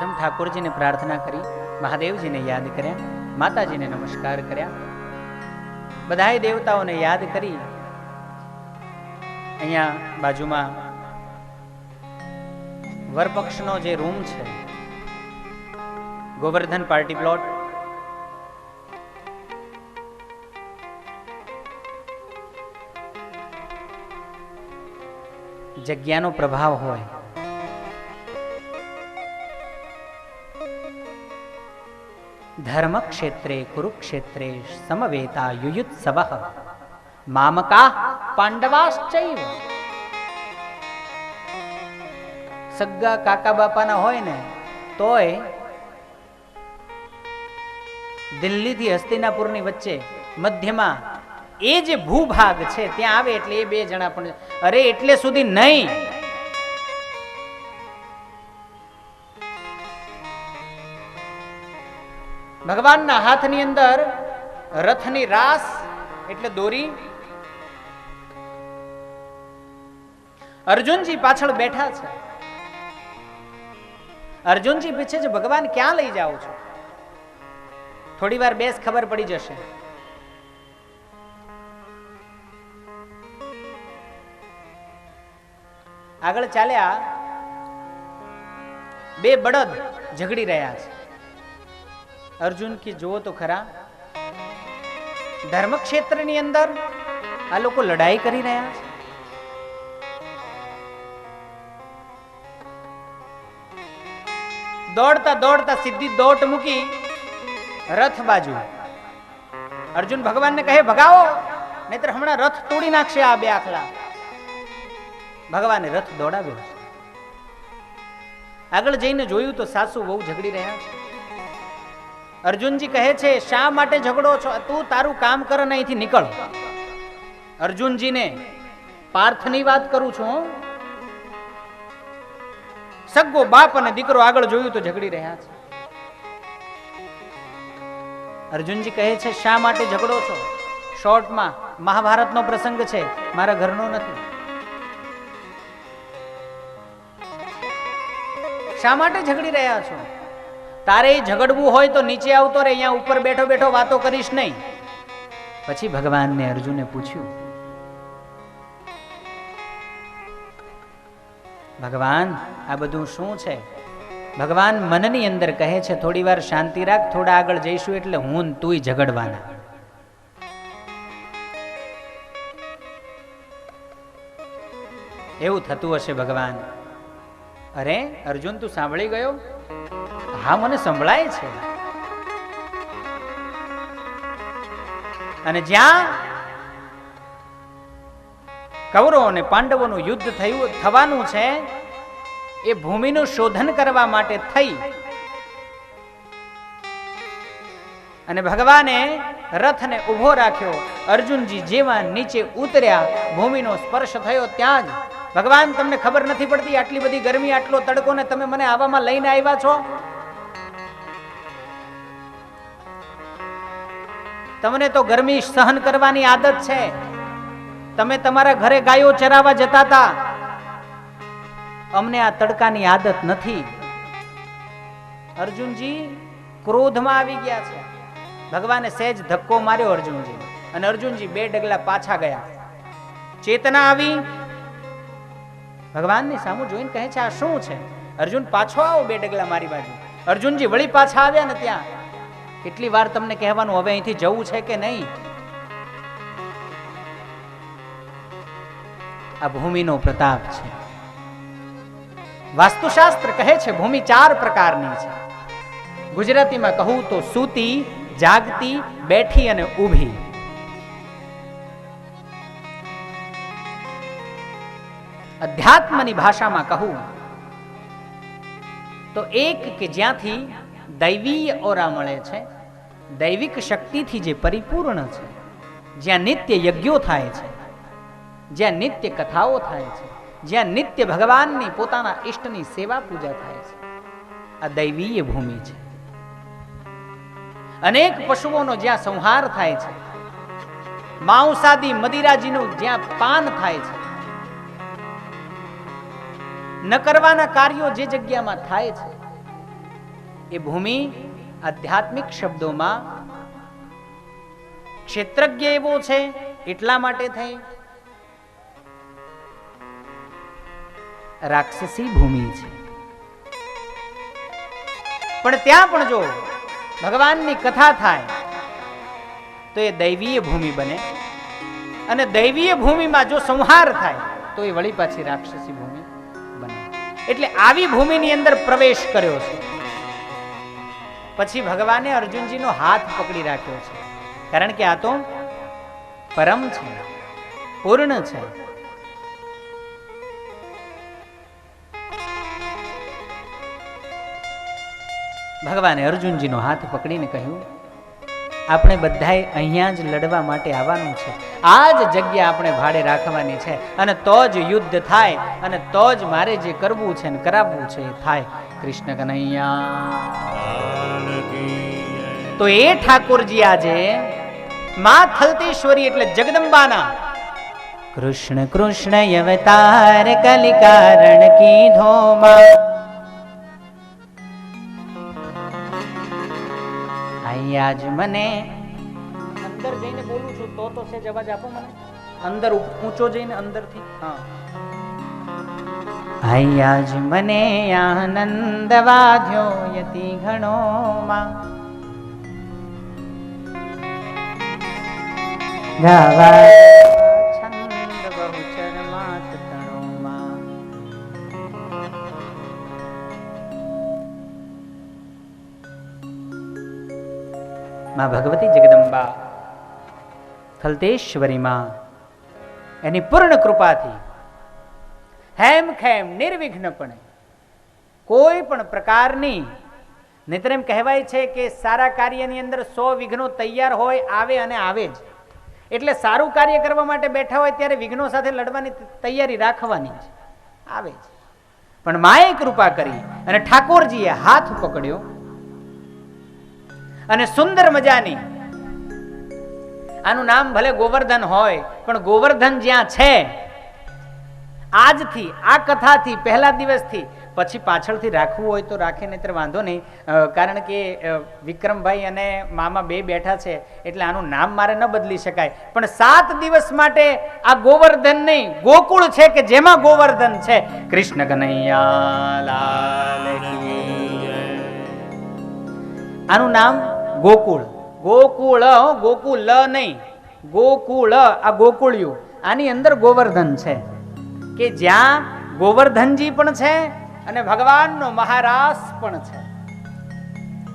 પ્રથમ ઠાકોરજીને પ્રાર્થના કરી, મહાદેવજીને યાદ કર્યા, માતાજીને નમસ્કાર કર્યા, બધાય દેવતાઓને યાદ કરી અહીંયા બાજુમાં વરપક્ષનો જે રૂમ છે, ગોવર્ધન પાર્ટી પ્લોટ, જગ્યાનો પ્રભાવ હોય, ધર્મ ક્ષેત્રે કુરુક્ષેત્રે સમવેતા યુયુત્સવઃ મામકા પાંડવાશ્ચૈવ. સગ્ગા કાકા બાપાના હોય ને તોય દિલ્હીથી હસ્તિનાપુરની વચ્ચે મધ્યમાં એ જે ભૂભાગ છે ત્યાં આવે એટલે એ બે જણા પણ, અરે એટલે સુધી નહીં, ભગવાનના હાથની અંદર રથની રાસ એટલે દોરી, અર્જુનજી પાછળ બેઠા છે. અર્જુનજી પૂછે છે, ભગવાન ક્યાં લઈ જાઓ છો? થોડી વાર બેસ, ખબર પડી જશે. આગળ ચાલ્યા, બે બળદ ઝઘડી રહ્યા છે. અર્જુન કી જુઓ તો ખરા, ધર્મક્ષેત્રની અંદર આ લોકો લડાઈ કરી રહ્યા છે. દોડતા દોડતા સીધી દોટ મૂકી રથ બાજુ. અર્જુન ભગવાનને કહે, ભગાવો, નહીતર હમણાં રથ તોડી નાખશે આ બે આખલા. ભગવાને રથ દોડાવ્યો. આગળ જઈને જોયું તો સાસુ બહુ ઝઘડી રહ્યા છે. અર્જુનજી કહે છે, શા માટે ઝઘડો છો? તું તારું કામ કર અને અહીંથી નીકળ. અર્જુનજીને પાર્થની વાત કરું છું. સગ્ગો બાપ અને દીકરો આગળ જોયું તો ઝઘડી રહ્યા છે. અર્જુનજી કહે છે, શા માટે ઝઘડો છો? શોર્ટમાં મહાભારતનો પ્રસંગ છે, મારા ઘરનો નથી. શા માટે ઝઘડી રહ્યા છો? તારે ઝઘડવું હોય તો નીચે આવતો રે, અહીંયા ઉપર બેઠો બેઠો વાતો કરીશ નહીં. પછી ભગવાનને અર્જુને પૂછ્યું, ભગવાન આ બધું શું છે? ભગવાન મનની અંદર કહે છે, થોડી વાર શાંતિ રાખ, થોડા આગળ જઈશું એટલે હું તુંય ઝઘડવાના. એવું થતું હશે ભગવાન. અરે અર્જુન, તું સાંભળી ગયો? હા, મને સંભળાય છે. અને જ્યાં કૌરવો અને પાંડવોનું યુદ્ધ થવાનું છે, એ ભૂમિનું શોધન કરવા માટે થઈ અને ભગવાને રથને ઉભો રાખ્યો. અર્જુનજી જેવા નીચે ઉતર્યા, ભૂમિનો સ્પર્શ થયો ત્યાં જ, ભગવાન તમને ખબર નથી પડતી, આટલી બધી ગરમી, આટલો તડકો ને તમે મને આવામાં લઈને આવ્યા છો? તમને તો ગરમી સહન કરવાની આદત છે. તમે તમારા ઘરે ગાયો ચરાવવા જતા હતા, અમને આ તડકાની આદત નથી. અર્જુનજી ક્રોધમાં આવી ગયા છે. ભગવાને સહેજ ધક્કો માર્યો અર્જુનજી, અને અર્જુનજી બે ડગલા પાછા ગયા. ચેતના આવી, ભગવાનની સામું જોઈને કહે છે, આ શું છે? અર્જુન પાછો આવો, બે ડગલા મારી બાજુ. અર્જુનજી વળી પાછા આવ્યા ને ત્યાં, કેટલી વાર તમને કહેવાનું, હવે અહીંથી જવું છે કે નહીં? આ ભૂમિનો પ્રતાપ છે. વાસ્તુશાસ્ત્ર કહે છે ભૂમિ 4 પ્રકારની છે. ગુજરાતીમાં કહું તો સૂતી, જાગતી, બેઠી અને ઊભી. અધ્યાત્મની ભાષામાં કહું તો એક કે જ્યાંથી દૈવીય ઓરા મળે છે, દૈવિક શક્તિથી જે પરિપૂર્ણ છે, જ્યાં નિત્ય યજ્ઞો થાય છે, જ્યાં નિત્ય કથાઓ થાય છે, જ્યાં નિત્ય ભગવાનની પોતાના ઈષ્ટની સેવા પૂજા થાય છે, આ દૈવીય ભૂમિ છે. અનેક પશુઓનો જ્યાં સંહાર થાય છે, માંસાદી મદિરાજીનું જ્યાં પાન થાય છે, ન કરવાના કાર્યો જે જગ્યામાં થાય છે, એ ભૂમિ આધ્યાત્મિક શબ્દોમાં ક્ષેત્રજ્ઞ એવો છે એટલા માટે થઈ રાક્ષસી ભૂમિ છે. પણ ત્યાં પણ જો ભગવાનની કથા થાય તો એ દૈવીય ભૂમિ બને, અને દૈવીય ભૂમિમાં જો સંહાર થાય તો એ વળી પાછી રાક્ષસી ભૂમિ બને. એટલે આવી ભૂમિની અંદર પ્રવેશ કર્યો છે. પછી ભગવાને અર્જુનજીનો હાથ પકડી રાખ્યો છે, કારણ કે આ તો પરમ છે, પૂર્ણ છે. ભગવાને અર્જુનજીનો હાથ પકડીને કહ્યું, આપણે બધાએ અહીંયા જ લડવા માટે આવવાનું છે, આ જ જગ્યા આપણે ભાડે રાખવાની છે, અને તો જ યુદ્ધ થાય, અને તો જ મારે જે કરવું છે ને કરાવવું છે એ થાય. કૃષ્ણ કનૈયા. તો એ ઠાકોરજી આજે માં થલતેશ્વરી એટલે જગદંબાના કૃષ્ણ કૃષ્ણ અવતાર કલિકારણ કીધો માં. અહીંયા જ મને અંદર જઈને બોલું છું તો છે જવાજ આપો મને, અંદર ઊંચો જઈને અંદરથી. હા, અહીંયા જ મને આનંદ વાધ્યો યતિ ઘણો માં. ગાવા છંદ બહુચર માત તણો માં. માં ભગવતી જગદંબા થલતેશ્વરી માં એની પૂર્ણ કૃપાથી હેમ ખેમ નિર્વિઘ્નપણે કોઈ પણ પ્રકારની, નહીતર એમ કહેવાય છે કે સારા કાર્યની અંદર 100 વિઘ્નો તૈયાર હોય, આવે અને આવે જ. એટલે સારું કાર્ય કરવા માટે બેઠા હોય ત્યારે વિઘ્નો સાથે લડવાની તૈયારી રાખવાની જ, આવે જ. પણ માએ કૃપા કરી અને ઠાકોરજીએ હાથ પકડ્યો અને સુંદર મજાની, આનું નામ ભલે ગોવર્ધન હોય, પણ ગોવર્ધન જ્યાં છે આજથી, આ કથાથી, પહેલા દિવસથી, પછી પાછળથી રાખવું હોય તો રાખે, નહીતર વાંધો નહીં. કારણ કે વિક્રમભાઈ અને મામા બે બેઠા છે એટલે આનું નામ મારે ન બદલી શકાય. પણ 7 દિવસ માટે આ ગોવર્ધન નહીં, ગોકુળ છે કે જેમાં ગોવર્ધન છે. કૃષ્ણ કનૈયા લાલ કી જય. આનું નામ ગોકુળ. ગોકુળ, ગોકુલ નહીં, ગોકુળ. આ ગોકુળિયું, આની અંદર ગોવર્ધન છે કે જ્યાં ગોવર્ધનજી પણ છે અને ભગવાનનો મહારાસ પણ છે.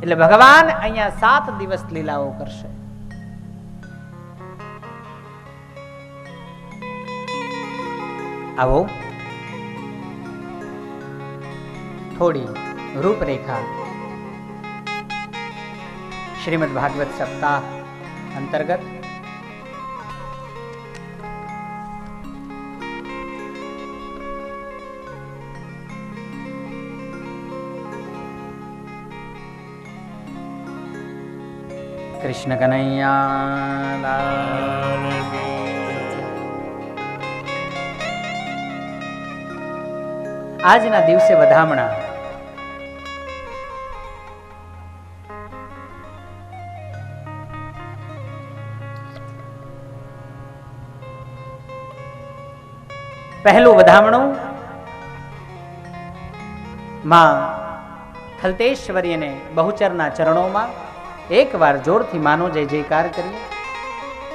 એટલે ભગવાન અહીંયા 7 દિવસ લીલાઓ કરશે. આવો થોડી રૂપરેખા શ્રીમદ ભાગવત સપ્તાહ અંતર્ગત કૃષ્ણ કનૈયા લાલ કી. આજના દિવસે વધામણા પહેલું વધામણું માં થલતેશ્વરી અને બહુચરના ચરણોમાં એક વાર જોરથી માનો જય જયકાર કરીએ.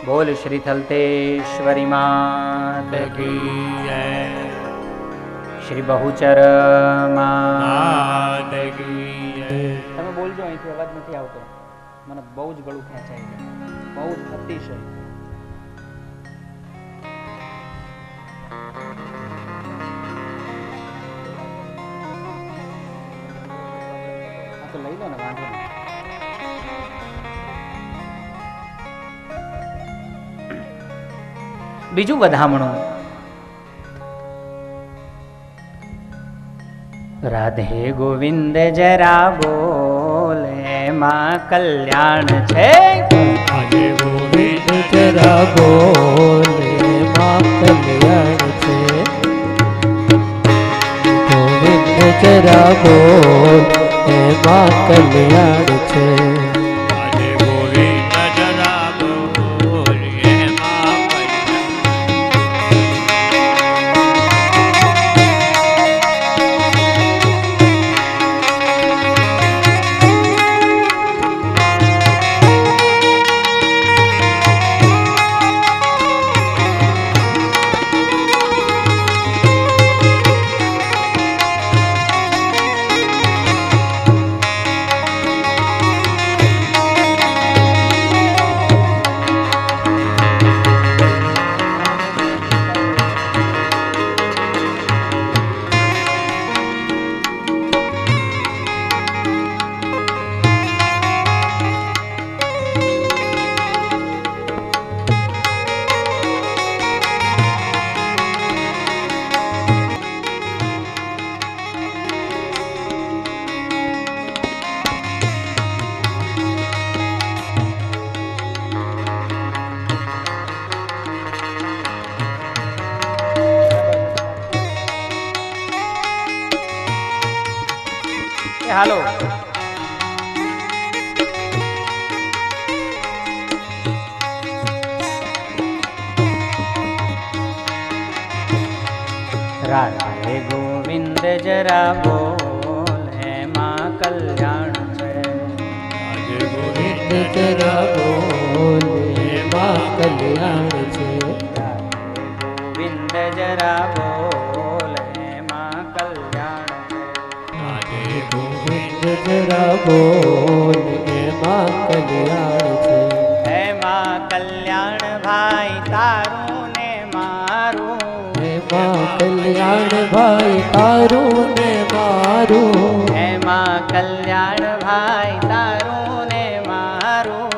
બોલ શ્રી થલતેશ્વરી માત કી જય. શ્રી બહુચર માત કી જય. તમે બોલજો, અહીંથી અવાજ નથી આવતો, મને બહુ જ ગળું ખેંચાય છે, બહુ જ અતિશય. તો લઈ લો ને, વાંધો નહીં. બીજું વધામણું રાધે ગોવિંદ જરા બોલે માં કલ્યાણ છે. રાધે ગોવિંદ જરા બોલે માં કલ્યાણ છે. ગોવિંદ જરા બોલે માં કલ્યાણ છે. આજે ગોવિંદ જરા બોલ એમાં કલ્યાણ. હાલો રાધે ગોવિંદ જરા બોલ એમાં કલ્યાણ છે. આજે ગોવિંદ જરા બોલ એમાં કલ્યાણ છે. ગોવિંદ જરા બોલ એમાં કલ્યાણ છે. આજે ગોવિંદ જરા બોલ એમાં કલ્યાણ છે. એમાં કલ્યાણ ભાઈ તારું ને મારું. એમાં કલ્યાણ ભાઈ તારું ને મારું. એમાં કલ્યાણ ભાઈ તારું ને મારું.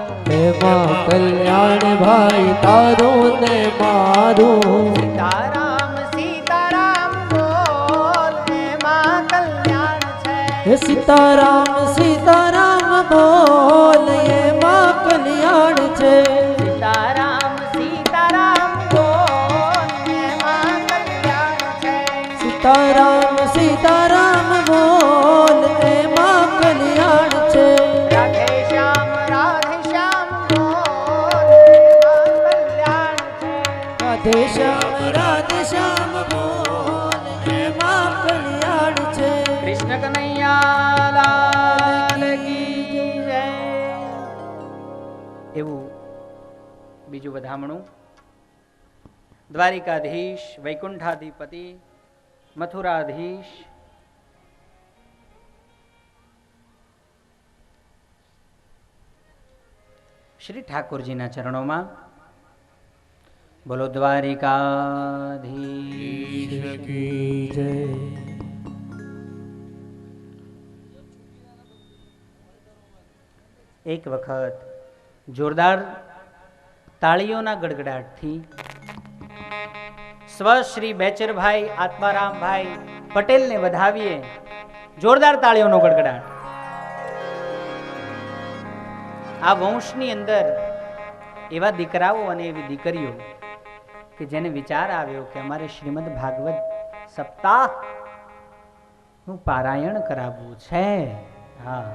એમાં કલ્યાણ ભાઈ તારું ને મારું. સીતારામ સીતારામ બોલ એમાં કલ્યાણ છે. હે સીતારામ સીતારામ બોલ એમાં કલ્યાણ છે. સીતારામ સીતારામ બોલ એમાં કલ્યાણ છે. સીતારામ સીતારામ બોલ એમાં કલ્યાણ છે. રાધે શ્યામ બોલ એમાં કલ્યાણ છે. રાધે શ્યામ બોલ એમાં કલ્યાણ છે. કૃષ્ણ કનૈયા લાલ કી જય. એવું બીજું વધામણું દ્વારિકાધીશ, વૈકુંઠાધિપતિ, મથુરાધીશ શ્રી ઠાકોરજીના ચરણોમાં બોલો દ્વારિકાધીશ કી જય. એક વખત જોરદાર તાળીઓના ગડગડાટથી સ્વ શ્રી બેચરભાઈ આત્મારામભાઈ પટેલને વધાવીએ. જોરદાર તાળીઓનો ગડગડાટ. આ વંશની અંદર એવા દીકરાઓ અને એવી દીકરીઓ કે જેને વિચાર આવ્યો કે અમારે શ્રીમદ ભાગવત સપ્તાહ નું પારાયણ કરાવવું છે. હા,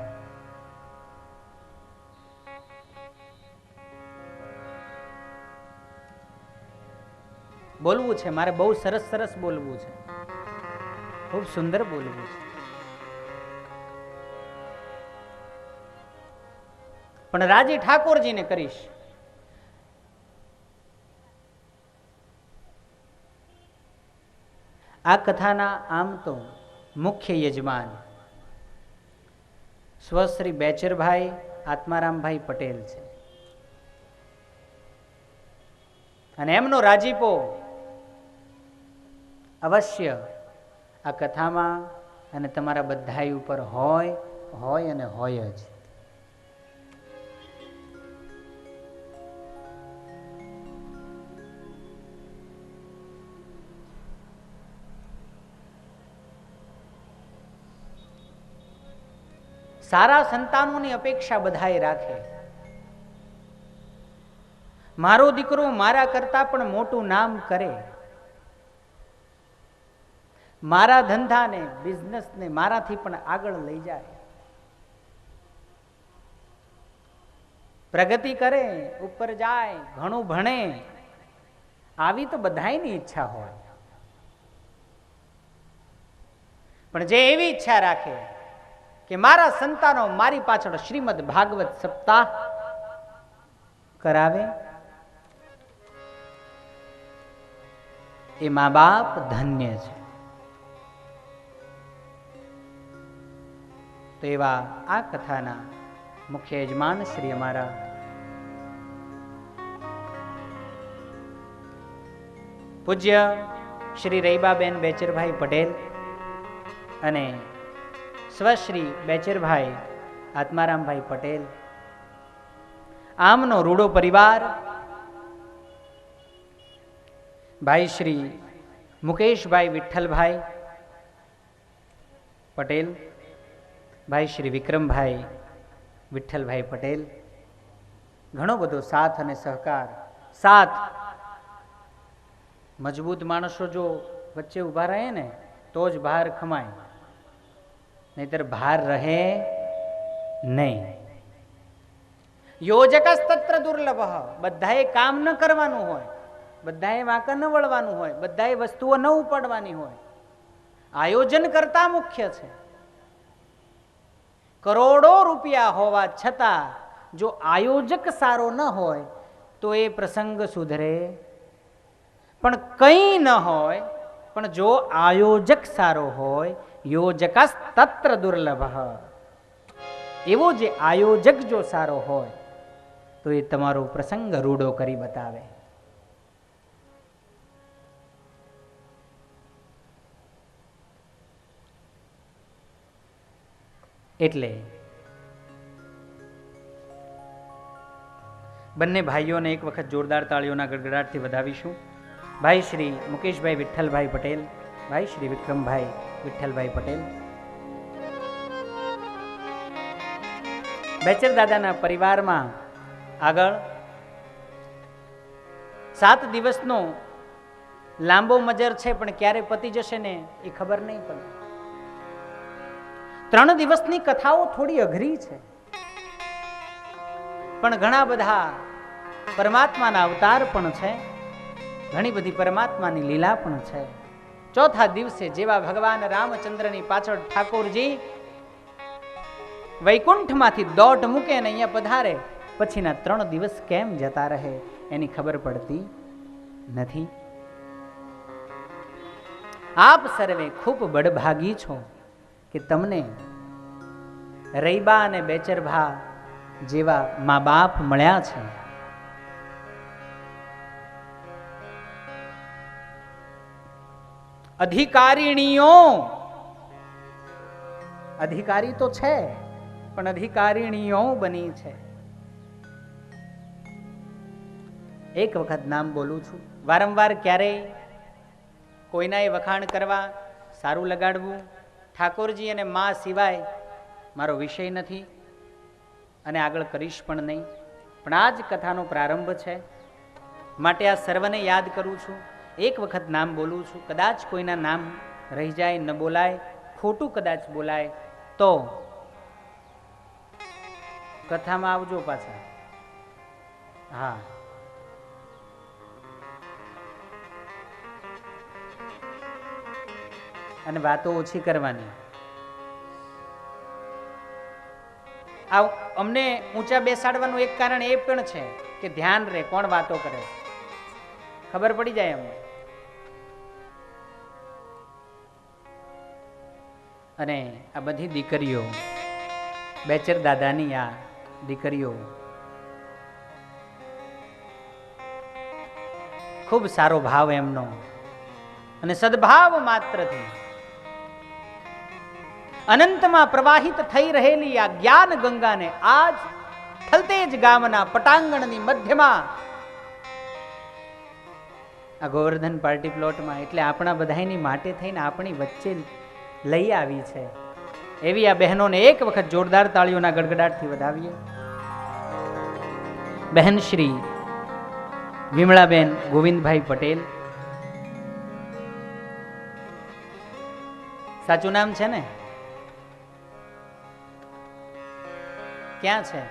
બોલવું છે મારે, બહુ સરસ સરસ બોલવું છે, ખૂબ સુંદર બોલવું છે. પણ રાજી ઠાકોરજીને કરીશ. આ કથાના આમ તો મુખ્ય યજમાન સ્વશ્રી બેચરભાઈ આત્મારામભાઈ પટેલ છે અને એમનો રાજીપો અવશ્ય આ કથામાં અને તમારા બધાય ઉપર હોય અને હોય જ. સારા સંતાનોની અપેક્ષા બધાએ રાખે. મારો દીકરો મારા કરતા પણ મોટું નામ કરે, મારા ધંધાને બિઝનેસને મારાથી પણ આગળ લઈ જાય. પ્રગતિ કરે, ઉપર જાય, ઘણું ભણે, આવી તો બધાયની ઈચ્છા હોય. પણ જે એવી ઈચ્છા રાખે કે મારા સંતાનો મારી પાછળ શ્રીમદ ભાગવત સપ્તાહ કરાવે, એ મા બાપ ધન્ય છે. તો એવા આ કથાના મુખ્ય યજમાન શ્રી અમારા પૂજ્ય શ્રી રૈબાબેન બેચરભાઈ પટેલ અને સ્વશ્રી બેચરભાઈ આત્મારામભાઈ પટેલ, આમનો રૂડો પરિવાર, ભાઈ શ્રી મુકેશભાઈ વિઠ્ઠલભાઈ પટેલ, ભાઈ શ્રી વિક્રમભાઈ વિઠ્ઠલભાઈ પટેલ, ઘણો બધો સાથ અને સહકાર. સાથ મજબૂત માણસો જો વચ્ચે ઊભા રહે ને તો જ ભાર ખમાય, નહીતર ભાર રહે નહીં. યોજકસ્તત્ર દુર્લભ. બધાએ કામ ન કરવાનું હોય, બધાએ વાંકા ન વળવાનું હોય, બધાએ વસ્તુઓ ન ઉપાડવાની હોય. આયોજન કરતા મુખ્ય છે. કરોડો રૂપિયા હોવા છતાં જો આયોજક સારો ન હોય તો એ પ્રસંગ સુધરે પણ કંઈ ન હોય. પણ જો આયોજક સારો હોય, યોજકસ્તત્ર દુર્લભ, એવો જે આયોજક જો સારો હોય તો એ તમારો પ્રસંગ રૂડો કરી બતાવે. એટલે બંને ભાઈઓને એક વખત જોરદાર તાળીઓના ગડગડાટથી વધાવીશું. ભાઈ શ્રી મુકેશભાઈ વિઠ્ઠલભાઈ પટેલ, ભાઈ શ્રી વિક્રમભાઈ વિઠ્ઠલભાઈ પટેલ. બેચર દાદાના પરિવારમાં આગળ 7 દિવસનો લાંબો મજર છે, પણ ક્યારે પતી જશે ને એ ખબર નહીં પડે. 3 દિવસની કથાઓ થોડી અઘરી છે, પણ ઘણા બધા પરમાત્માના અવતાર પણ છે, ઘણી બધી પરમાત્માની લીલા પણ છે. 4થા દિવસે જેવા ભગવાન રામચંદ્રની પાછળ ઠાકોરજી વૈકુંઠમાંથી દોટ મૂકે અને અહીંયા પધારે, પછીના 3 દિવસ કેમ જતા રહે એની ખબર પડતી નથી. આપ સર્વે ખૂબ બડભાગી છો કે તમને રૈબા અને બેચરભા જેવા મા બાપ મળ્યા છે. અધિકારીણીઓ, અધિકારી તો છે પણ અધિકારીણીઓ બની છે. એક વખત નામ બોલું છું, વારંવાર ક્યારેય કોઈના એ વખાણ કરવા, સારું લગાડવું, ઠાકોરજી અને મા સિવાય મારો વિષય નથી અને આગળ કરીશ પણ નહીં. પણ આ જ કથાનો પ્રારંભ છે માટે આ સર્વને યાદ કરું છું. એક વખત નામ બોલું છું, કદાચ કોઈના નામ રહી જાય, ન બોલાય, ખોટું કદાચ બોલાય તો કથામાં આવજો પાછા. હા, અને વાતો ઓછી કરવાની. આ અમને ઊંચા બેસાડવાનું એક કારણ એ પણ છે કે ધ્યાન રહે કોણ વાતો કરે, ખબર પડી જાય અમને. અને આ બધી દીકરીઓ, બેચર દાદાની આ દીકરીઓ ખૂબ સારો ભાવ એમનો, અને સદભાવ માત્રથી અનંતમાં પ્રવાહિત થઈ રહેલી આ જ્ઞાન ગંગાને આજ થલતેજ ગામના પટાંગણની મધ્યમાં આ ગોવર્ધન પાર્ટી પ્લોટમાં, એટલે આપણા બધાની માટે થઈને આપણી વચ્ચે લઈ આવી છે. એવી આ બહેનોને એક વખત જોરદાર તાળીઓના ગડગડાટથી વધાવીએ. બહેન શ્રી વિમળાબેન ગોવિંદભાઈ પટેલ, સાચું નામ છે ને? ક્યાં છે?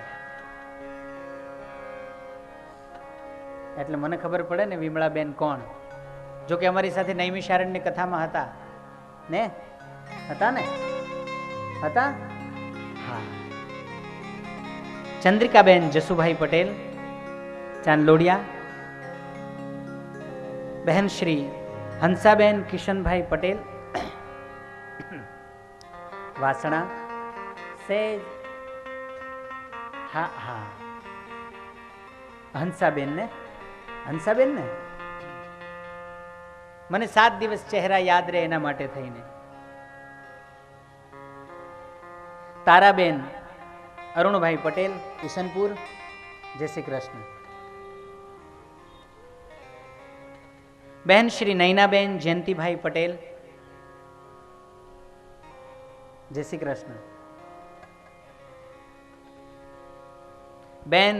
એટલે મને ખબર પડે ને વિમળાબેન કોણ. જો કે અમારી સાથે નૈમિષારણ્યની કથામાં હતા ને? હતા ને? હતા? હા. ચંદ્રિકાબેન જસુભાઈ પટેલ ચાંદલોડિયા, બહેન શ્રી હંસાબેન કિશનભાઈ પટેલ વાસણા સેજ. હા હા, હંસાબેન ને? હંસાબેન ને? મને 7 દિવસ ચહેરા યાદ રહે એના માટે થઈને. તારાબેન અરુણભાઈ પટેલ કિશનપુર, જય શ્રી કૃષ્ણ. બહેન શ્રી નૈનાબેન જયંતિભાઈ પટેલ, જય શ્રી કૃષ્ણ. બેન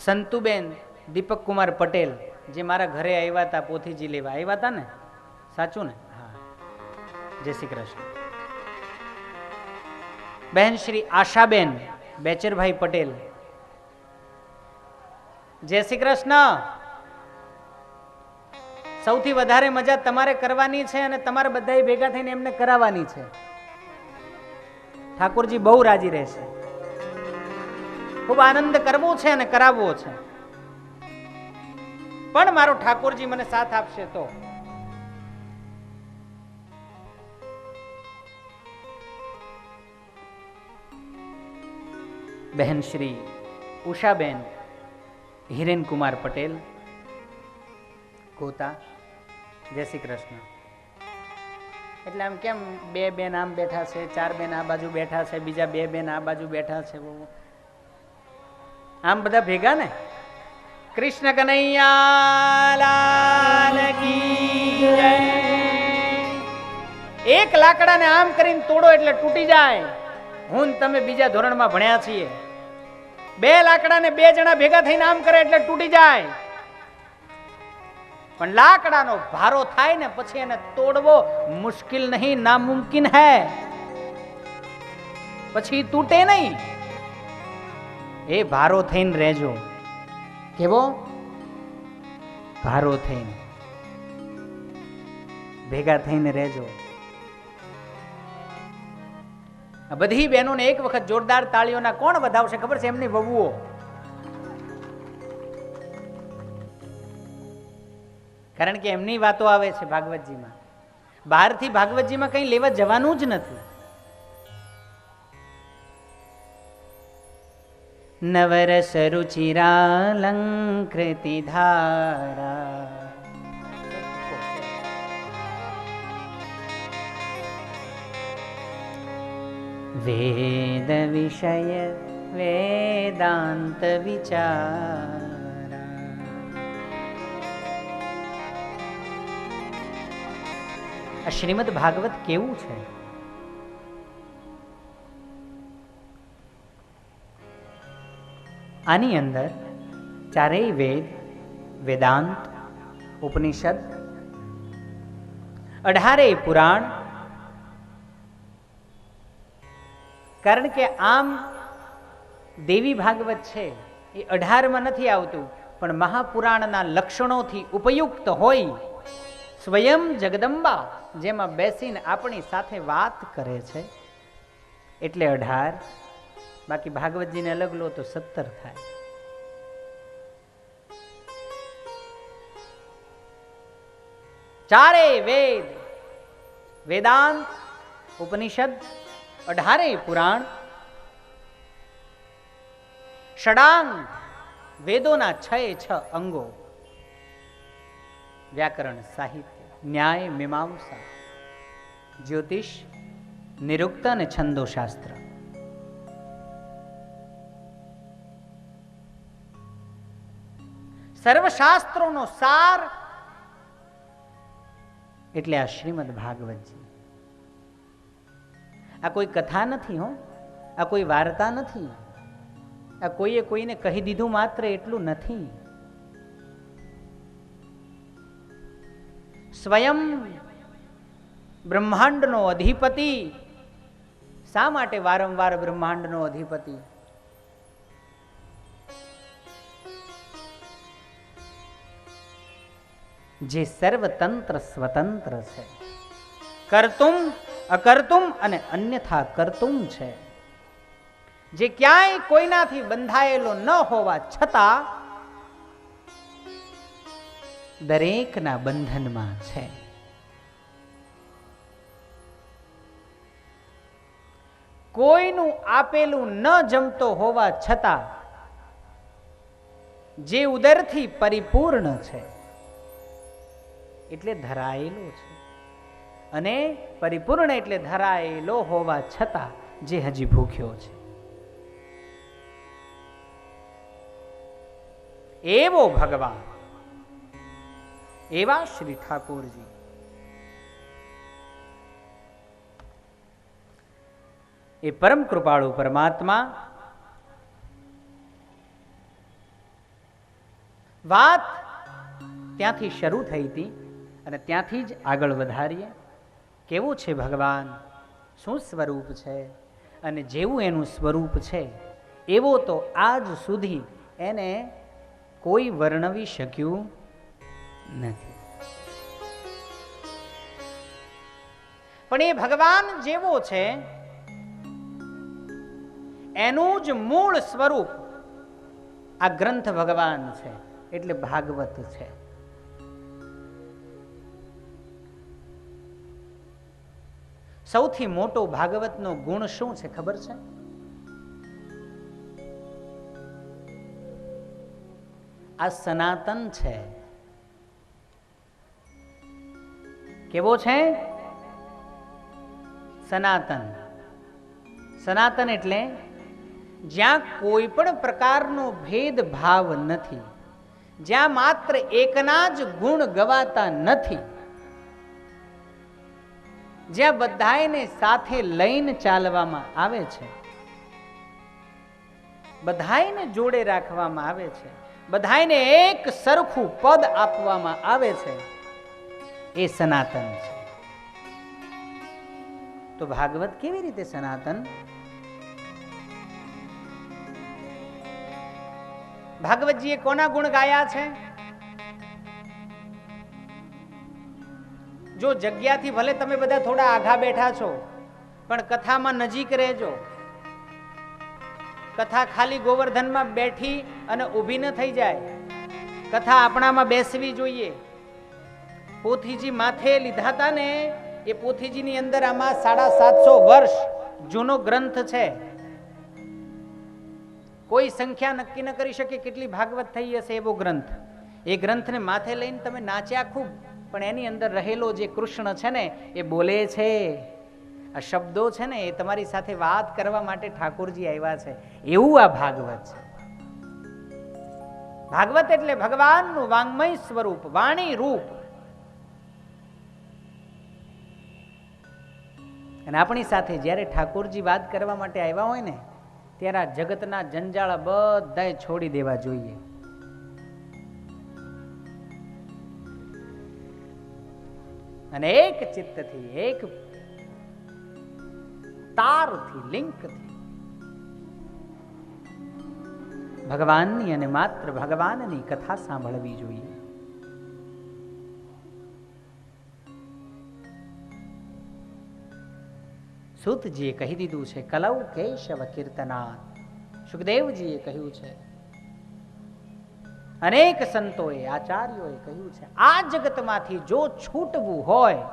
સંતુબેન દીપક કુમાર પટેલ, જે મારા ઘરે આવ્યા હતા પોથીજી લેવા, આવ્યા હતા ને? સાચું ને? હા, જય શ્રી કૃષ્ણ. બહેન શ્રી આશાબેન બેચરભાઈ પટેલ, જય શ્રી કૃષ્ણ. સૌથી વધારે મજા તમારે કરવાની છે અને તમારે બધાએ ભેગા થઈને એમને કરાવવાની છે. ઠાકોરજી બહુ રાજી રહેશે. ખૂબ આનંદ કરવો છે અને કરાવવો છે, પણ મારો ઠાકોરજી મને સાથ આપશે તો. બહેન શ્રી ઉષાબેન હિરેનકુમાર પટેલ કોતા, જય શ્રી કૃષ્ણ. એટલે આમ કેમ 2 બેન આમ બેઠા છે, 4 બેન આ બાજુ બેઠા છે, બીજા 2 બેન આ બાજુ બેઠા છે, આમ બધા ભેગા ને? કૃષ્ણ કનૈયા લાલ કી જય. એક લાકડાને આમ કરીને તોડો એટલે તૂટી જાય. હું ને તમે બીજા ધોરણમાં ભણ્યા છીએ. 2 લાકડાને 2 જણા ભેગા થઈને આમ કરે એટલે તૂટી જાય. પણ લાકડાનો ભારો થાય ને પછી એને તોડવો મુશ્કેલ નહીં, નામુમકિન હૈ. પછી તૂટે નહીં. એ ભારો થઈને રહેજો. કેવો? ભારો થઈને ભેગા થઈને રહેજો. આ બધી બહેનોને એક વખત જોરદાર તાળીઓના કોણ વધાવશે ખબર છે? એમની વહુઓ. કારણ કે એમની વાતો આવે છે ભાગવતજીમાં. બહારથી ભાગવતજીમાં કંઈ લેવા જવાનું જ નથી. નવરસ રુચિરાલંકૃતિ ધારા, વેદ વિષય વેદાંત વિચારા. આ શ્રીમદ ભાગવત કેવું છે? આની અંદર 4 વેદ, વેદાંત, ઉપનિષદ, 18 પુરાણ. કારણ કે આમ દેવી ભાગવત છે એ 18માં નથી આવતું, પણ મહાપુરાણના લક્ષણોથી ઉપયુક્ત હોય. સ્વયં જગદંબા જેમાં બેસીને આપણી સાથે વાત કરે છે એટલે 18. બાકી ભાગવતજીને અલગ લો તો 17 થાય. ચારે વેદ, વેદાંત, ઉપનિષદ, 18 પુરાણ, ષડાંગ વેદોના 6 અંગો, વ્યાકરણ, સાહિત્ય, ન્યાય, મીમાંસા, જ્યોતિષ, નિરુક્ત અને છંદોશાસ્ત્ર. સર્વશાસ્ત્રોનો સાર એટલે આ શ્રીમદ ભાગવતજી. આ કોઈ કથા નથી હો, આ કોઈ વાર્તા નથી, આ કોઈએ કોઈને કહી દીધું માત્ર એટલું નથી. સ્વયં બ્રહ્માંડનો અધિપતિ. શા માટે વારંવાર બ્રહ્માંડનો અધિપતિ? જે સર્વતંત્ર સ્વતંત્ર છે, કર્તુમ અકર્તુમ અને અન્યથા કર્તુમ છે, જે ક્યાંય કોઈનાથી બંધાયેલો ન હોવા છતાં દરેકના બંધનમાં છે. કોઈનું આપેલું ન જમતો હોવા છતાં જે ઉદરથી પરિપૂર્ણ છે એટલે ધરાયેલો છે, અને પરિપૂર્ણ એટલે ધરાયેલો હોવા છતાં જે હજી ભૂખ્યો છે, એવો ભગવાન, એવા શ્રી ઠાકોરજી. એ પરમ કૃપાળુ પરમાત્મા. વાત ત્યાંથી શરૂ થઈ હતી અને ત્યાંથી જ આગળ વધારીએ. કેવું છે ભગવાન, શું સ્વરૂપ છે, અને જેવું એનું સ્વરૂપ છે એવો તો આજ સુધી એને કોઈ વર્ણવી શક્યું નથી. પણ એ ભગવાન જેવો છે એનું જ મૂળ સ્વરૂપ આ ગ્રંથ ભગવાન છે, એટલે ભાગવત છે. સૌથી મોટો ભાગવતનો ગુણ શું છે ખબર છે? આ સનાતન છે. કેવો છે? સનાતન. સનાતન એટલે જ્યાં કોઈ પણ પ્રકારનો ભેદભાવ નથી, જ્યાં માત્ર એકના જ ગુણ ગવાતા નથી, જ્યાં બધાને સાથે લઈને ચાલવામાં આવે છે, બધાને જોડે રાખવામાં આવે છે, બધાને એક સરખું પદ આપવામાં આવે છે, એ સનાતન છે. તો ભાગવત કેવી રીતે સનાતન? ભાગવતજીએ કોના ગુણ ગાયા છે? જો જગ્યાથી ભલે તમે બધા થોડા આઘા બેઠા છો, પણ કથામાં નજીક રહેજો. કથા ખાલી ગોવર્ધનમાં બેઠી અને ઊભી ન થઈ જાય. કથા આપણામાં બેસવી જોઈએ. પોથીજી માથે લીધા હતા ને, એ પોથીજીની અંદર આમાં 750 વર્ષ જૂનો ગ્રંથ છે. કોઈ સંખ્યા નક્કી ન કરી શકે કેટલી ભાગવત થઈ હશે એવો ગ્રંથ. એ ગ્રંથને માથે લઈને તમે નાચ્યા ખૂબ, પણ એની અંદર રહેલો જે કૃષ્ણ છે ને એ બોલે છે. આ શબ્દો છે ને એ તમારી સાથે વાત કરવા માટે ઠાકોરજી આવ્યા છે, એવું આ ભાગવત છે. ભાગવત એટલે ભગવાનનું વાંગમય સ્વરૂપ, વાણી રૂપ. અને આપણી સાથે જ્યારે ઠાકોરજી વાત કરવા માટે આવ્યા હોય ને, ત્યારે આ જગતના જંજાળ બધાય છોડી દેવા જોઈએ. અને એક ચિત્તથી, એક તારથી, લિંકથી ભગવાનની અને માત્ર ભગવાનની કથા સાંભળવી જોઈએ. સૂતજીએ કહી દીધું છે, કલૌ કેશવ કીર્તનાથ. સુખદેવજીએ કહ્યું છે, અનેક સંતોએ, આચાર્યોએ કહ્યું છે, આ જગતમાંથી જો છૂટવું હોય,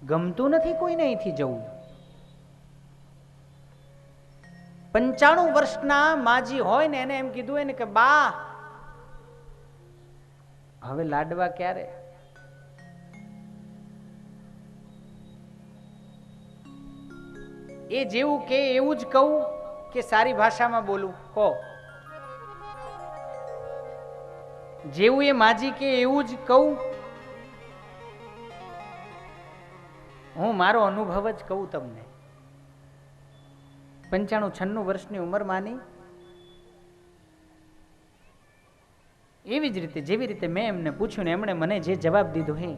ગમતું નથી કોઈને અહીંથી જવું. 95 વર્ષના માજી હોય ને, એને એમ કીધું એને કે બા હવે લાડવા ક્યારે? એ જેવું કે એવું જ કહું કે સારી ભાષામાં બોલું? કહો. જેવું એ માજી કે એવું જ કહું? હું મારો અનુભવ જ કહું તમને. 95-96 વર્ષની ઉંમર માની. એવી જ રીતે, જેવી રીતે મેં એમને પૂછ્યું ને એમણે મને જે જવાબ દીધો, હે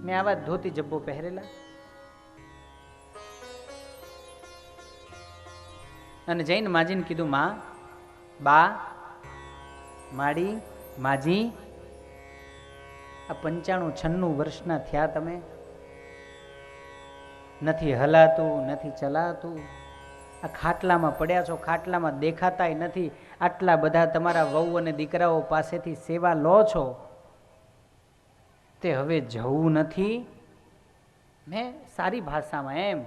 મેં આવા ધોતી જબ્બો પહેરેલા અને જઈને માજીને કીધું, માં, બા, માડી, માજી, આ 95-96 વર્ષના થયા તમે, નથી હલાતું, નથી ચલાતું, આ ખાટલામાં પડ્યા છો, ખાટલામાં દેખાતાય નથી, આટલા બધા તમારા વહુ અને દીકરાઓ પાસેથી સેવા લો છો, તે હવે જવું નથી. મેં સારી ભાષામાં એમ,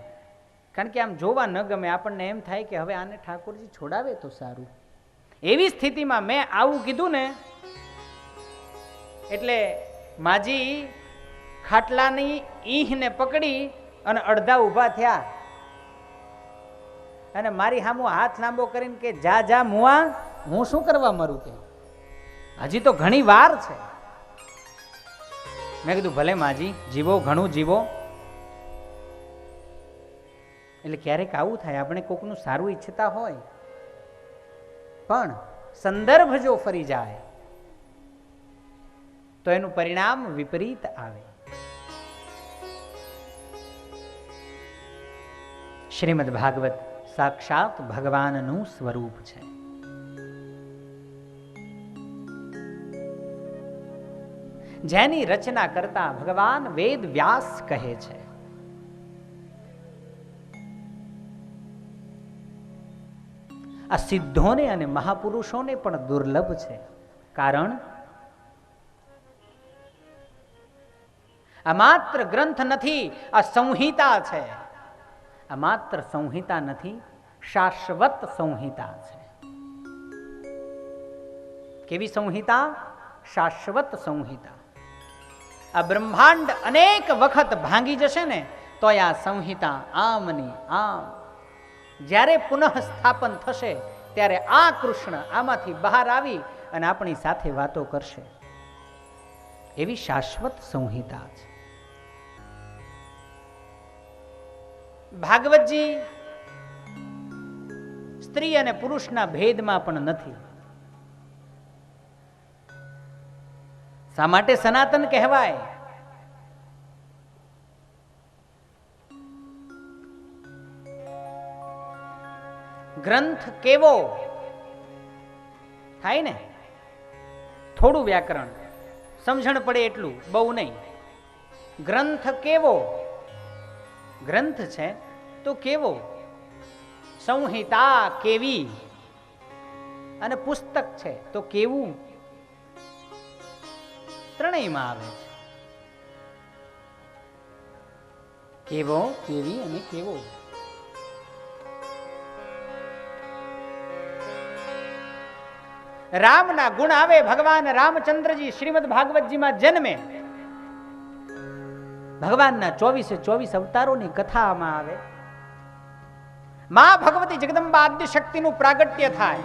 કારણ કે આમ જોવા ન ગમે, આપણને એમ થાય કે હવે આને ઠાકોરજી છોડાવે તો સારું. એવી સ્થિતિમાં મેં આવું કીધું ને એટલે માજી ખાટલાની ઈંહને પકડી અને અડધા ઊભા થયા અને મારી સામું હાથ લાંબો કરીને કે જા જા મુઆ, હું શું કરવા મરું, કે હજી તો ઘણી વાર છે. મેં કીધું ભલે માજી, જીવો, ઘણું જીવો. એટલે ક્યારેક આવું થાય, આપણે કોકનું સારું ઈચ્છતા હોય પણ સંદર્ભ જો ફરી જાય તો એનું પરિણામ વિપરીત આવે. શ્રીમદ ભાગવત સાક્ષાત ભગવાનનું સ્વરૂપ છે. જેની રચના કરતા ભગવાન વેદ વ્યાસ કહે છે, આ સિદ્ધોને અને મહાપુરુષોને પણ દુર્લભ છે. કારણ આ માત્ર ગ્રંથ નથી, આ સંહિતા છે. આ માત્ર સંહિતા નથી, શાશ્વત સંહિતા છે. કેવી સંહિતા? શાશ્વત સંહિતા. આ બ્રહ્માંડ અનેક વખત ભાંગી જશે ને તો આ સંહિતા આમની આમ, જ્યારે પુનઃ સ્થાપન થશે ત્યારે આ કૃષ્ણ આમાંથી બહાર આવી અને આપણી સાથે વાતો કરશે. એવી શાશ્વત સંહિતા છે. ભાગવતજી સ્ત્રી અને પુરુષના ભેદમાં પણ નથી. શા માટે સનાતન કહેવાય? ગ્રંથ કેવો થાય ને, થોડું વ્યાકરણ સમજણ પડે એટલું, બહુ નહીં. ગ્રંથ કેવો? ગ્રંથ છે તો કેવો? સંહિતા કેવી? અને પુસ્તક છે તો કેવું? ત્રણેયમાં આવે છે. કેવો, કેવી અને કેવો. રામના ગુણ આવે. ભગવાન રામચંદ્રજી શ્રીમદ ભાગવતજીમાં જન્મે, ભગવાનના 24 અવતારોની કથામાં આવે. માં ભગવતી જગદંબા આદ્ય શક્તિનું પ્રાગટ્ય થાય.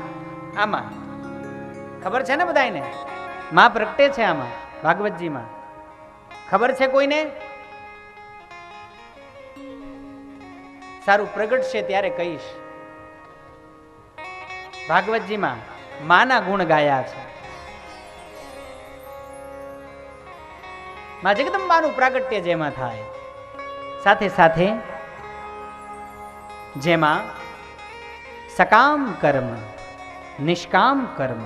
આમાં ખબર છે ને બધાને? માં પ્રગટે છે આમાં ભાગવતજીમાં. ખબર છે કોઈને? સારું, પ્રગટશે ત્યારે કહીશ. ભાગવતજીમાં માના ગુણ ગાયા છે. માં જગદંબાનું પ્રાગટ્ય જેમાં થાય, સાથે સાથે જેમાં સકામ કર્મ, નિષ્કામ કર્મ,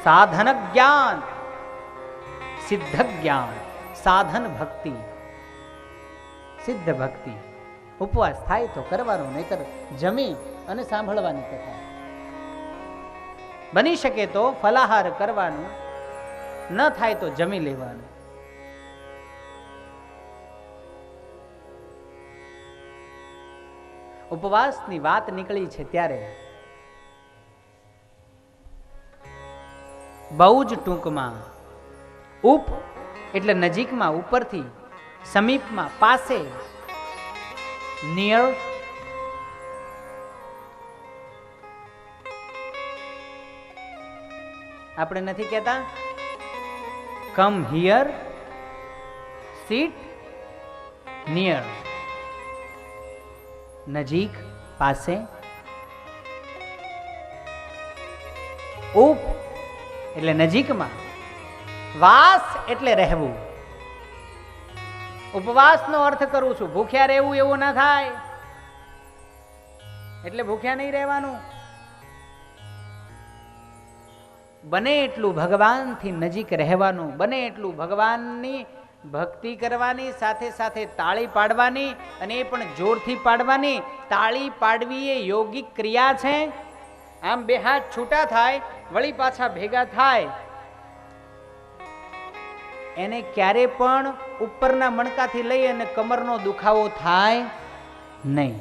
સાધન જ્ઞાન, સિદ્ધ જ્ઞાન, સાધન ભક્તિ, સિદ્ધ ભક્તિ. ઉપવાસ થાય તો કરવાનો, નહીતર જમી અને સાંભળવાની કથા. બની શકે તો ફલાહાર કરવાનું, ન થાય તો જમી લેવાનું. ઉપવાસની વાત નીકળી છે ત્યારે બહુ જ ટૂંકમાં, ઉપ એટલે નજીકમાં, ઉપરથી, સમીપમાં, પાસે, નિયર. આપણે નથી કહેતા કમ હિયર, સીટ, નિયર. નજીક, પાસે. ઉપ એટલે નજીકમાં, વાસ એટલે રહેવું. ઉપવાસનો અર્થ કરું છું, ભૂખ્યા રહેવું એવું ના થાય. એટલે ભૂખ્યા નહીં રહેવાનું. બને એટલું ભગવાનથી નજીક રહેવાનું, બને એટલું ભગવાનની ભક્તિ કરવાની, સાથે સાથે તાળી પાડવાની, અને એ પણ જોરથી પાડવાની. તાળી પાડવી એ યોગિક ક્રિયા છે. આમ બે હાથ છૂટા થાય, વળી પાછા ભેગા થાય, એને ક્યારે પણ ઉપરના મણકાથી લઈ અને કમરનો દુખાવો થાય નહીં.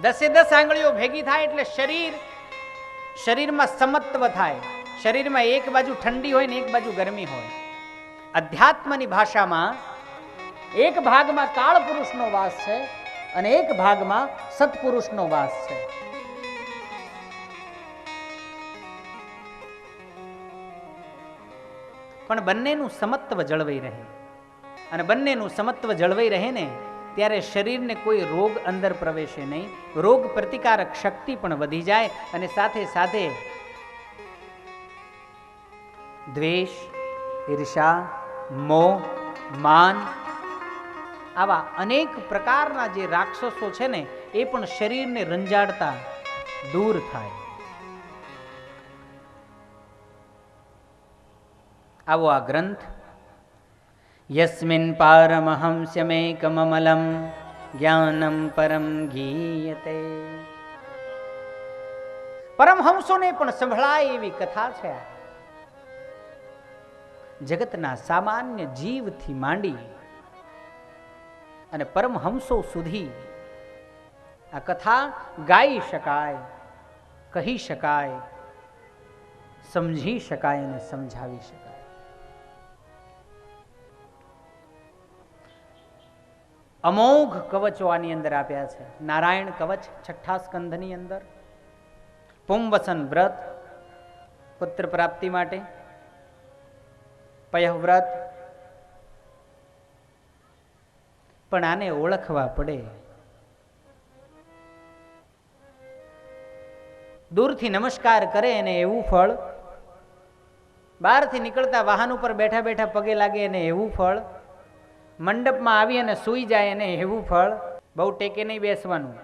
10 આંગળીઓ ભેગી થાય એટલે શરીરમાં સમત્વ થાય. શરીરમાં એક બાજુ ઠંડી હોય ને એક બાજુ ગરમી હોય. અધ્યાત્મની ભાષામાં એક ભાગમાં કાળ પુરુષનો વાસ છે અને એક ભાગમાં સત્પુરુષનો વાસ છે. પણ બંનેનું સમત્વ જળવાઈ રહે, અને બંનેનું સમત્વ જળવાઈ રહે ને ત્યારે શરીરને કોઈ રોગ અંદર પ્રવેશે નહીં. રોગ પ્રતિકારક શક્તિ પણ વધી જાય, અને સાથે સાથે દ્વેષ, ઈર્ષા, મોહ, માન આવા અનેક પ્રકારના જે રાક્ષસો છે ને એ પણ શરીરને રંજાડતા દૂર થાય. આવો આ ગ્રંથ યસ્મિન પારમહંસ્યમેકમમલમ જ્ઞાનમ પરમ ગીયતે. પરમહંસોને પણ સંભળાય એવી કથા છે. જગતના સામાન્ય જીવથી માંડી અને પરમહંસો સુધી આ કથા ગાઈ શકાય, કહી શકાય, સમજી શકાય અને સમજાવી શકાય. અમોઘ કવચો આની અંદર આપ્યા છે. નારાયણ કવચ 6ઠા સ્કંધની અંદર, પુંવસન વ્રત પુત્ર પ્રાપ્તિ માટે, પયવ્રત, પણ આને ઓળખવા પડે. દૂરથી નમસ્કાર કરે એને એવું ફળ, બહારથી નીકળતા વાહન ઉપર બેઠા બેઠા પગે લાગે એને એવું ફળ, મંડપમાં આવી અને સૂઈ જાય એને એવું ફળ. બહુ ટેકે નહીં બેસવાનું,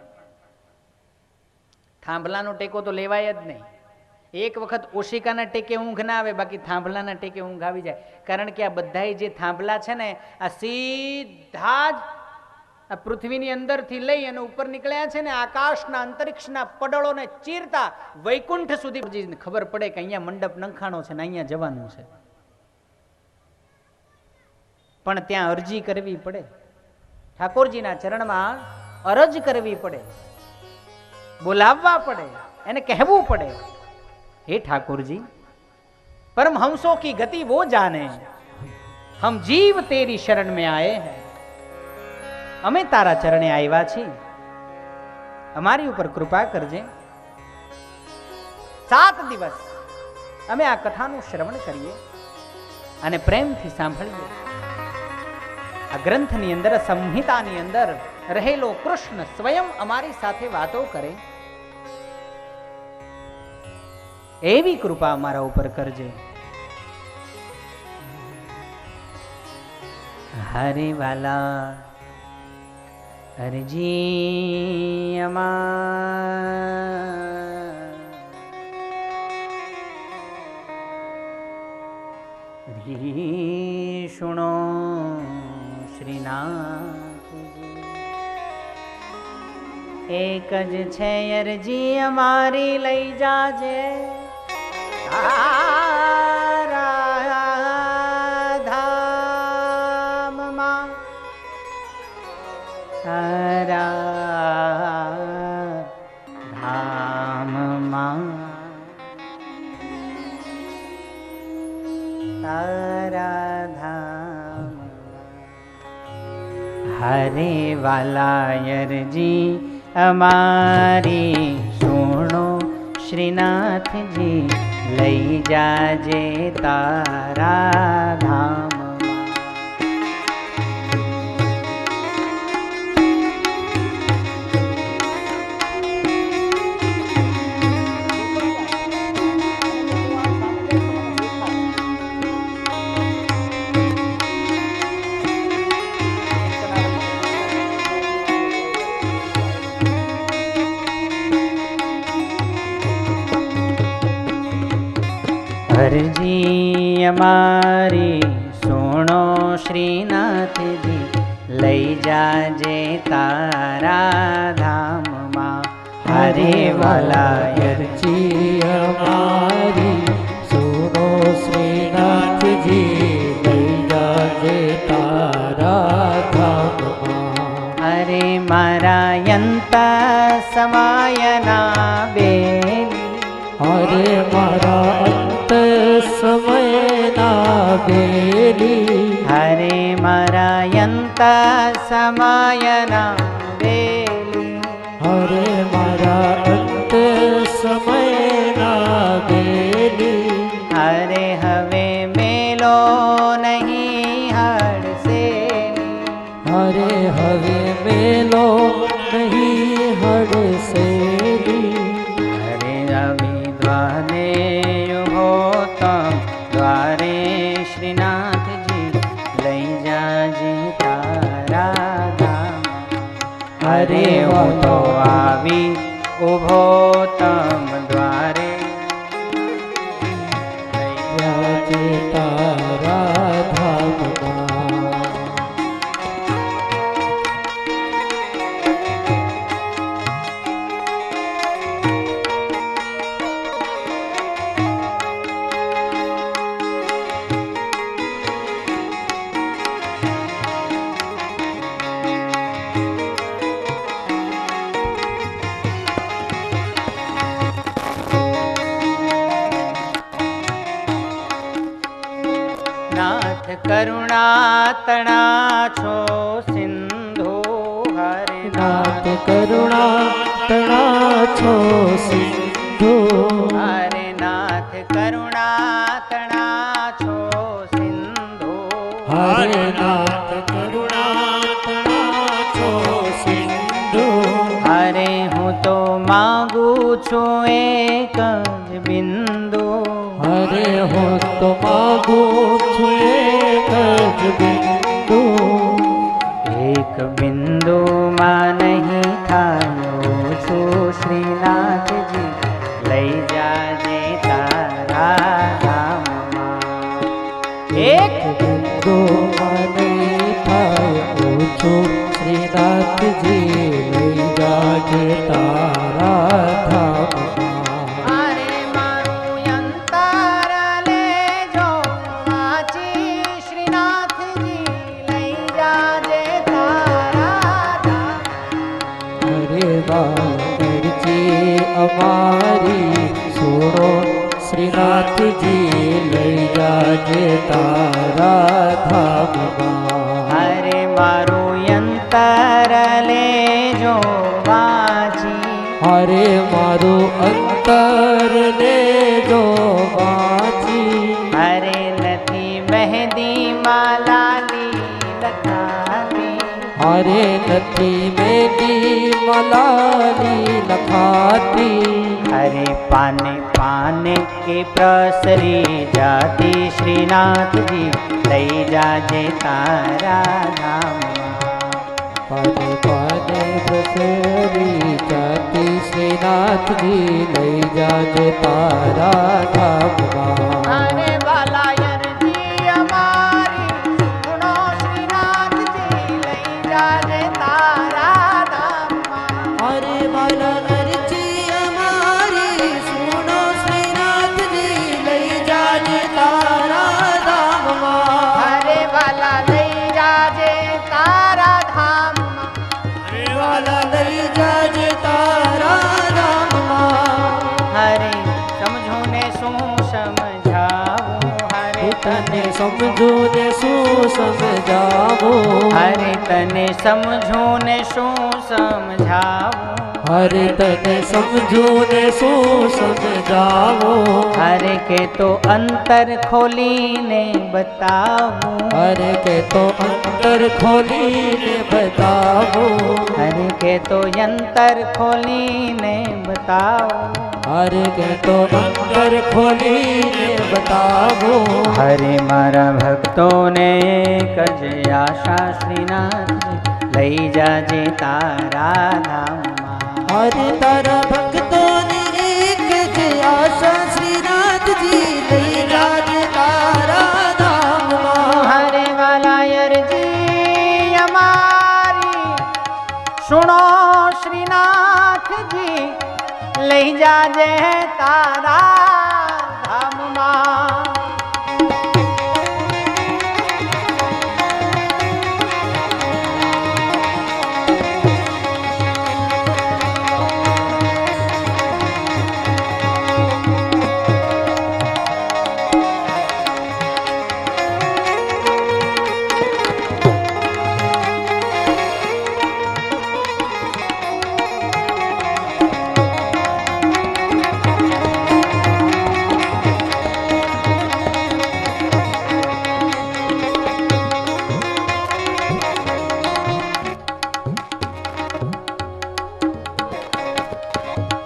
થાંભલાનો ટેકો તો લેવાય જ નહીં. એક વખત ઓશિકાના ટેકે ઊંઘ ના આવે, બાકી થાંભલાના ટેકે ઊંઘ આવી જાય. કારણ કે આ બધા જે થાંભલા છે ને આ સીધા જ આ પૃથ્વીની અંદરથી લઈ અને ઉપર નીકળ્યા છે ને આકાશના અંતરિક્ષના પડળોને ચીરતા વૈકુંઠ સુધી ખબર પડે કે અહીંયા મંડપ નંખાણો છે ને અહીંયા જવાનું છે. પણ ત્યાં અરજી કરવી પડે, ઠાકોરજીના ચરણમાં અરજ કરવી પડે, બોલાવવા પડે, એને કહેવું પડે, हे ठाकुर जी परमहंसों की गति वो जाने, हम जीव तेरी शरण में आए हैं, અમે તારા ચરણે આવ્યા છીએ, અમારી ઉપર કૃપા કરજે. 7 દિવસ અમે આ કથાનું શ્રવણ કરીએ અને પ્રેમથી સાંભળીએ. આ ગ્રંથની અંદર, સંહિતાની અંદર રહેલો કૃષ્ણ સ્વયં અમારી સાથે વાતો કરે, એવી કૃપા અમારા ઉપર કરજે. હરે વાલા હરજી અમારી સુણો શ્રીનાથજી. એક જ છે અરજી અમારી, લઈ જાજે ધામમાં, ધામમાં, તારા ધામ. હરે વાલા અરજી અમારી સુણો શ્રીનાથજી, લઈ જાજે તારા ધામ. અમારી સુણો શ્રીનાથજી લઈ જાજે તારા ધામમાં હરે વાલા અરજી અમારી સુનો શ્રીનાથજી લઈ જાજે તારા ધામમાં હરે મારા યંત સમાયના બેલી હરે મારા અંત સમયના બેલી હરે મારા યંત સમાયના બેલી હરે મારા અંત સમયના બેલી હરે હવે મેલો નહીં હડસેલી હરે હવે મેલો નહીં હડસેલી હરે રવિ દ્વારે હો તમ દ્વારે શ્રીનાથજી લઈ જાજે તારા ધામ હરે હું તો આવી ઊભો તમ દ્વારે લઈ જાજે તારા ધામમાં નાથ કરુણા તણા છો સિંધુ હરે નાથ કરુણા તણા છો સિંધુ હરે નાથ કરુણા તણા છો સિંધુ હરે નાથ કરુણા તણા છો સિંધુ હરે હું તો માગું છું એક જ બિંદુ હરે હું તો માગું છું એક જ બિંદુ એક બિંદુમાં નહીં થાયો છું શ્રીનાથજી લઈ જાજે તારા ધામમાં એક બિંદુ મને થાય ઓછું શ્રીનાથજી લઈ જાજે તારા ધામમાં અરે મારું અંતર લેજો વાંચી શ્રીનાથજી લઈ જાજે તારા ધામ હરે વારજી અમારી સુણો શ્રીનાથજી લઈ જાજે તારા ધામમાં હરે મારું અંતર લેજો વાંચી હરે મારું અંતર લેજો વાંચી હરે નથી મહેંદી માલાલી લખાતી હરે નથી મેદી મલાલી લખાતી હરે પાને પાને એ પ્રસરી જાતી શ્રીનાથજી લઈ જાજે તારા ધામમાં પાને પાને પ્રસરી જાતી શ્રીનાથજી લઈ જાજે તારા ધામમાં અરે વાલા અરજી અમારી સુનો શ્રીનાથજી લઈ જાજે તારા ધામમાં હરે વાલા અરજી અમારી સુનો શ્રીનાથજી લઈ જાજે તારા ધામમાં હરે વાલા લઈ જાજે તારા ધામમાં હરે વાલા લઈ જાજે તારા ધામમાં હરે સમજો ને શું સમજાવું હરે તને સમજો ને શું સમજાવું હરે તને સમજો ને શું સમજાવું હરે તને સમજો ને શું સમજાવું હરે કે તો અંતર ખોલીને બતાવું હરે કે તો અંતર ખોલીને બતાવું હરે કે તો યંતર ખોલીને બતાવું હરે કે તો અંતર ખોલીને બતાવું હરે મારા ભક્તોને કજે આશા શ્રીનાથજી લઈ જાજે તારા ધામમાં હરે તારા ભક્તોની એક જ આશા શ્રીનાથજી લઈ જાજે તારા સુણો શ્રીનાથજી લઈ જાજે તારા ધામમાં.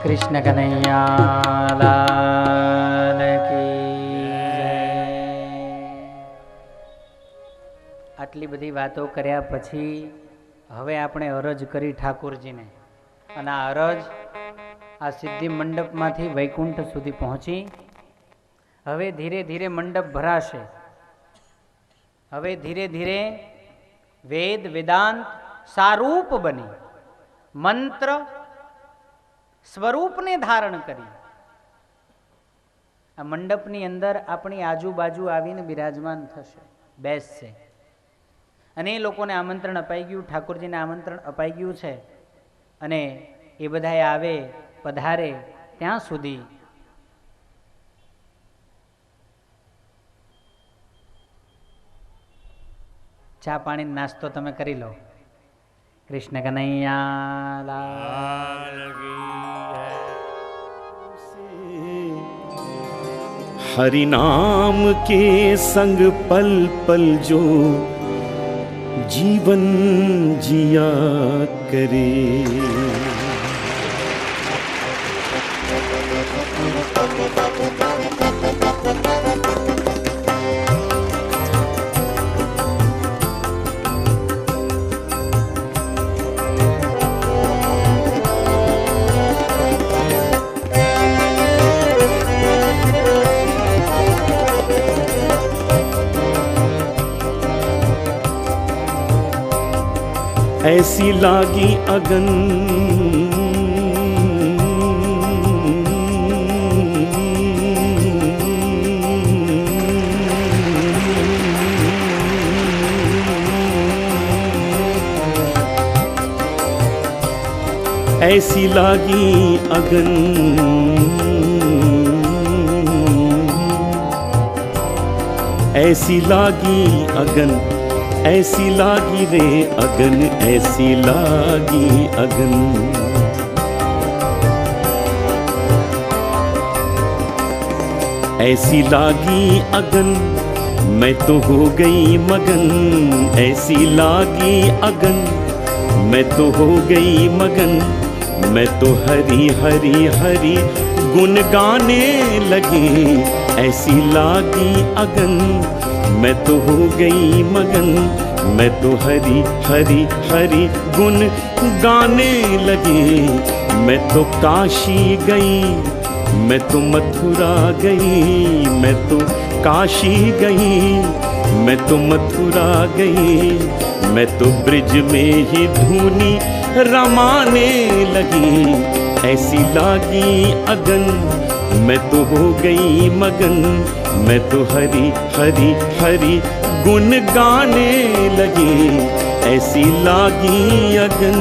કૃષ્ણ કનૈયા લાલ કી જય. આટલી બધી વાતો કર્યા પછી હવે આપણે અરજ કરી ઠાકોરજીને, અને આ અરજ આ સિદ્ધિ મંડપમાંથી વૈકુંઠ સુધી પહોંચી. હવે ધીરે ધીરે મંડપ ભરાશે. હવે ધીરે ધીરે વેદ વેદાંત સારૂપ બની મંત્ર સ્વરૂપને ધારણ કરી આ મંડપની અંદર આપણી આજુબાજુ આવીને બિરાજમાન થશે, બેસશે. અને એ લોકોને આમંત્રણ અપાઈ ગયું, ઠાકોરજીને આમંત્રણ અપાઈ ગયું છે. અને એ બધાએ આવે, પધારે ત્યાં સુધી ચા પાણી નાસ્તો તમે કરી લો. કૃષ્ણ કનૈયા લાલ हरि नाम के संग पल पल जो जीवन जिया करे, ऐसी लागी अगन ऐसी लागी अगन ऐसी लागी अगन ऐसी लागी रे अगन ऐसी लागी अगन ऐसी लागी अगन मैं तो हो गई मगन ऐसी लागी अगन मैं तो हो गई मगन मैं तो हरी हरी हरी गुन गाने लगी ऐसी लागी अगन मैं तो हो गई मगन मैं तो हरी हरी हरी गुन गाने लगी मैं तो काशी गई मैं तो मथुरा गई मैं तो काशी गई मैं तो मथुरा गई मैं तो ब्रिज में ही धूनी रमाने लगी ऐसी लागी अगन मैं तो हो गई मगन मैं तो हरी हरी हरी गुन गाने लगी ऐसी लागी अगन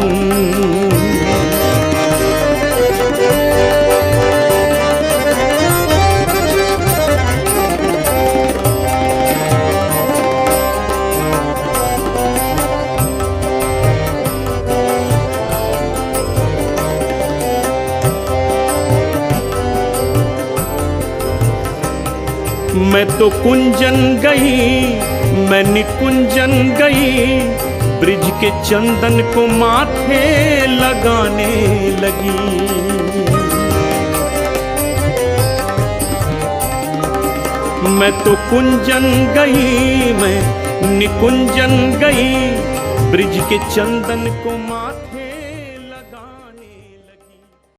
मैं तो कुंजन गई मैं निकुंजन गई ब्रिज के चंदन को माथे लगाने लगी मैं तो कुंजन गई मैं निकुंजन गई ब्रिज के चंदन को माथे